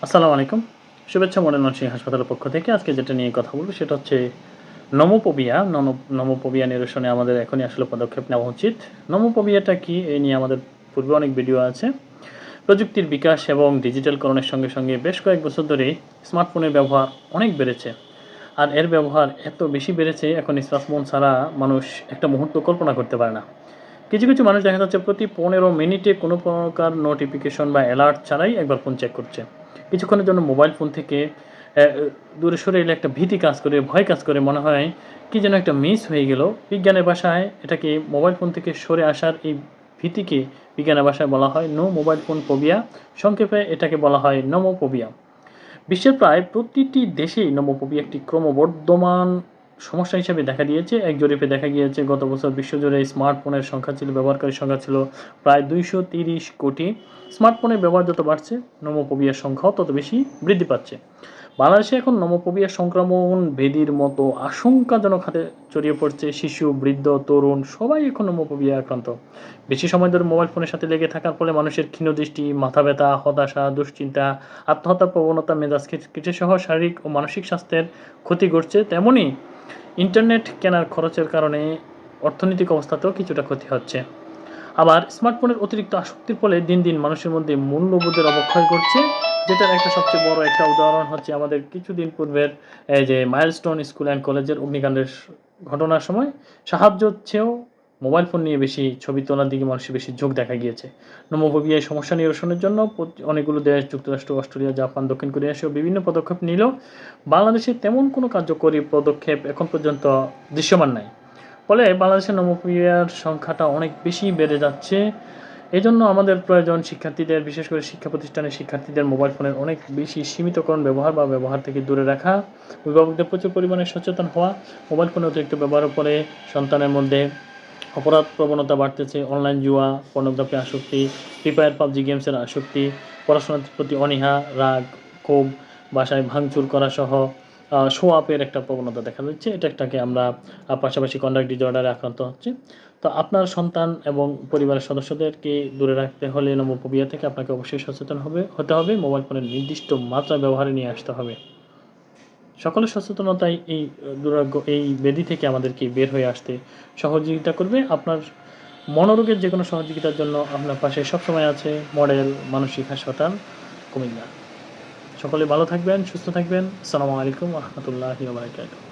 আসসালামু আলাইকুম। শুভেচ্ছা মডেল নরসিংহ হাসপাতালের পক্ষ থেকে আজকে যেটা নিয়ে কথা বলব সেটা হচ্ছে নোমোফোবিয়া। নোমোফোবিয়া নিরসনে আমাদের এখনই আসলে পদক্ষেপ নেওয়া উচিত। নোমোফোবিয়াটা কি? এই নিয়ে আমাদের পূর্বে অনেক ভিডিও আছে। প্রযুক্তির বিকাশ এবং ডিজিটালকরণের সঙ্গে, সঙ্গে বেশ কয়েক বছর ধরেই স্মার্টফোনের ব্যবহার অনেক বেড়েছে। আর এর ব্যবহার এত বেশি বেড়েছে এখন স্মার্টফোন ছাড়া মানুষ একটা মুহূর্ত কল্পনা করতে পারে না। কিছু, কিছু মানুষ দেখা যাচ্ছে প্রতি ১৫ মিনিটে কোনো প্রকার নোটিফিকেশন বা অ্যালার্ট ছাড়াই একবার ফোন চেক করছে। কিছুক্ষণের জন্য মোবাইল ফোন থেকে অ্যা দূরে সরে এলে একটা ভীতি কাজ করে, ভয় কাজ করে। মনে হয় কি যেন একটা মিস হয়ে গেল। বিজ্ঞানের ভাষায় এটাকে মোবাইল ফোন থেকে সরে আসার এই ভীতিকে বিজ্ঞানের ভাষায় বলা হয় নো মোবাইল ফোন ফোবিয়া। সংক্ষেপে এটাকে বলা হয় নোমোফোবিয়া। বিশ্বের প্রায় প্রতিটি দেশেই নোমোফোবিয়া একটি ক্রমবর্ধমান সমস্যা হিসেবে দেখা দিয়েছে। এক জরিপে দেখা গিয়েছে গত বছর বিশ্বজুড়ে স্মার্টফোনের সংখ্যা ছিল, ব্যবহারকারীর সংখ্যা ছিল প্রায় ২৩০ কোটি। স্মার্টফোনের ব্যবহার যত বাড়ছে, নোমোফোবিয়ার সংখ্যাও তত বেশি বৃদ্ধি পাচ্ছে। বাংলাদেশে এখন নোমোফোবিয়া সংক্রমণ ব্যাধির মতো আশঙ্কাজনক হাতে ছড়িয়ে পড়ছে। শিশু, বৃদ্ধ, তরুণ সবাই এখন নোমোফোবিয়ায় আক্রান্ত। বেশি সময় ধরে মোবাইল ফোনের সাথে লেগে থাকার ফলে মানুষের ক্ষীণদৃষ্টি, মাথা ব্যথা, হতাশা, দুশ্চিন্তা, আত্মহত্যার প্রবণতা, মেজাজ খিটখিটে-সহ শারীরিক ও মানসিক স্বাস্থ্যের ক্ষতি ঘটছে। তেমনি ইন্টারনেট কেনার খরচের কারণে অর্থনৈতিক অবস্থাতেও কিছুটা ক্ষতি হচ্ছে। আবার স্মার্টফোনের অতিরিক্ত আসক্তির ফলে দিন, দিন মানুষের মধ্যে মূল্যবোধের অবক্ষয় ঘটছে। যেটার একটা সবচেয়ে বড় একটা উদাহরণ হচ্ছে আমাদের কিছুদিন পূর্বের এই যে মাইলস্টোন স্কুল অ্যান্ড কলেজের অগ্নিকাণ্ডের ঘটনার সময় সাহায্যের চেয়েও মোবাইল ফোন নিয়ে বেশি ছবি তোলার দিকে মানুষের বেশি ঝোঁক দেখা গিয়েছে। নোমোফোবিয়া এই সমস্যা নিরসনের জন্য অনেকগুলো দেশ যুক্তরাষ্ট্র, অস্ট্রেলিয়া, জাপান, দক্ষিণ কোরিয়া সহ বিভিন্ন পদক্ষেপ নিলেও বাংলাদেশে তেমন কোনো কার্যকরী পদক্ষেপ এখন পর্যন্ত দৃশ্যমান নাই। ফলে বাংলাদেশের নোমোফোবিয়ার সংখ্যাটা অনেক বেশি বেড়ে যাচ্ছে। এজন্য আমাদের প্রয়োজন শিক্ষার্থীদের, বিশেষ করে শিক্ষা প্রতিষ্ঠানের শিক্ষার্থীদের মোবাইল ফোনের অনেক বেশি সীমিতকরণ ব্যবহার থেকে দূরে রাখা, অভিভাবকদের প্রচুর পরিমাণে সচেতন হওয়া। মোবাইল ফোনের অতিরিক্ত ব্যবহারের ফলে সন্তানের মধ্যে অপরাধ প্রবণতা বাড়তেছে, অনলাইন জুয়া, পর্নোগ্রাফি আসক্তি, ফ্রি ফায়ার, পাবজি গেমসের আসক্তি, পড়াশোনার প্রতি অনীহা, রাগ, ক্ষোভ, বাসায় ভাঙচুর করাসহ শো অফের একটা প্রবণতা দেখা যাচ্ছে। এটাকে আমরা পাশাপাশি কন্ডাক্ট ডিসঅর্ডারে আক্রান্ত হচ্ছে। তো আপনার সন্তান এবং পরিবারের সদস্যদেরকে দূরে রাখতে হলে নোমোফোবিয়া থেকে আপনাকে অবশ্যই সচেতন হতে হবে। মোবাইল ফোনের নির্দিষ্ট মাত্রা ব্যবহারে নিয়ে আসতে হবে। সকলের সচেতনতাই এই এই ব্যাধি থেকে আমাদেরকে বের হয়ে আসতে সহযোগিতা করবে। আপনার মনোরোগের যেকোনো সহযোগিতার জন্য আপনার পাশে সবসময় আছে মডেল মানসিক হাসপাতাল, কুমিল্লা। সকলে ভালো থাকবেন, সুস্থ থাকবেন। আসসালামু আলাইকুম ওয়া রাহমাতুল্লাহি ওয়া বারাকাতুহু।